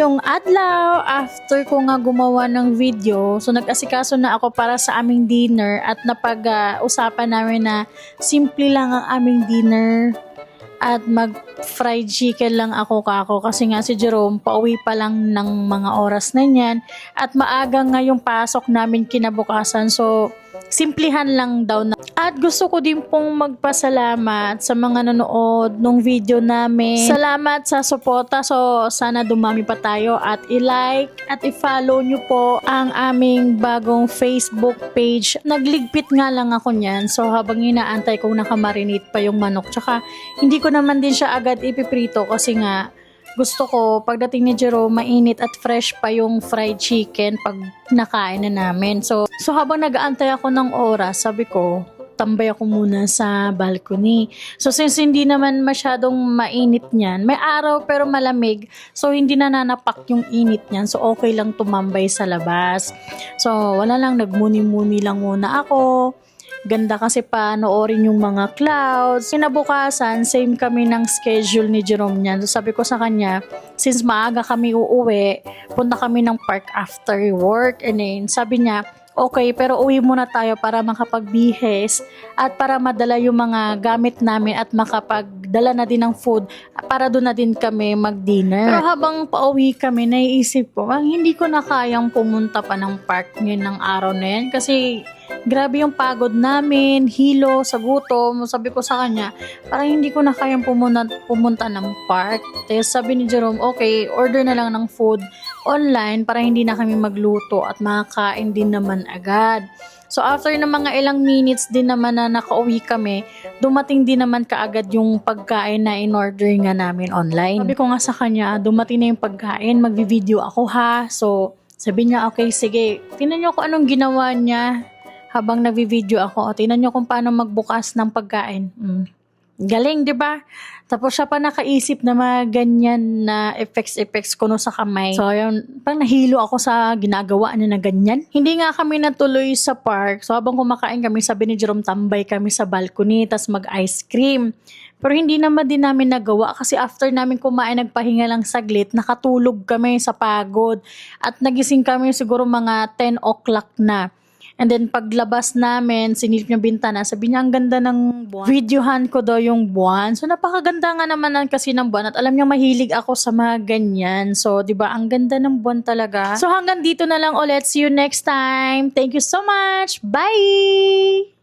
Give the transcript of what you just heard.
ngayong adlaw, after ko nga gumawa ng video, so nag-asikaso na ako para sa aming dinner at napag-usapan namin na simple lang ang aming dinner at mag-fried chicken lang ako kako kasi nga si Jerome pauwi pa lang ng mga oras na yan at maaga nga yung pasok namin kinabukasan, so simplihan lang daw na. At gusto ko din pong magpasalamat sa mga nanood nung video namin. Salamat sa suporta, so sana dumami pa tayo at i-like at i-follow nyo po ang aming bagong Facebook page. Nagligpit nga lang ako niyan, so habang inaantay kong nakamarinate pa yung manok, tsaka hindi ko naman din siya agad ipiprito kasi nga gusto ko pagdating ni Jerome mainit at fresh pa yung fried chicken pag nakain na namin. So habang nag-aantay ako ng oras, sabi ko tambay ako muna sa balcony. So since hindi naman masyadong mainit niyan, may araw pero malamig, so hindi na nanapak yung init niyan, so okay lang tumambay sa labas. So wala lang, nagmuni-muni lang muna ako. Ganda kasi panoorin yung mga clouds. Kinabukasan, same kami ng schedule ni Jerome niyan. So sabi ko sa kanya, since maaga kami uuwi, punta kami ng park after work. And then sabi niya, okay, pero uwi muna tayo para makapagbihes at para madala yung mga gamit namin at makapagdala na din ng food para doon na din kami mag-dinner. Pero habang pauwi kami, naiisip ko, hindi ko na kayang pumunta pa ng park ngayon ng araw na yan kasi grabe yung pagod namin, hilo, sa gutom. Sabi ko sa kanya, parang hindi ko na kayang pumunta ng park. Tapos sabi ni Jerome, okay, order na lang ng food online para hindi na kami magluto at makakain din naman agad. So after ng mga ilang minutes din naman na nakauwi kami, dumating din naman kaagad yung pagkain na in-order nga namin online. Sabi ko nga sa kanya, dumating na yung pagkain, magvi-video ako ha. So sabi niya, okay, sige, tingnan niyo kung anong ginawa niya habang nagvi-video ako. Tingnan niyo kung paano magbukas ng pagkain. Galing, di ba? Tapos siya pa nakaisip na mga ganyan na effects ko no sa kamay. So, yun, parang nahilo ako sa ginagawa niya na ganyan. Hindi nga kami natuloy sa park. So, habang kumakain kami, sabi ni Jerome, tambay kami sa balcony, tas mag-ice cream. Pero hindi naman din namin nagawa kasi after namin kumain, nagpahinga lang saglit, nakatulog kami sa pagod. At nagising kami siguro mga 10 o'clock na. And then paglabas namin, sinilip niya bintana, sabi niya ang ganda ng buwan. Videohan ko daw yung buwan. So napakaganda nga naman kasi ng buwan at alam niya mahilig ako sa mga ganyan. So 'di ba ang ganda ng buwan talaga. So hanggang dito na lang ulit. See you next time. Thank you so much. Bye.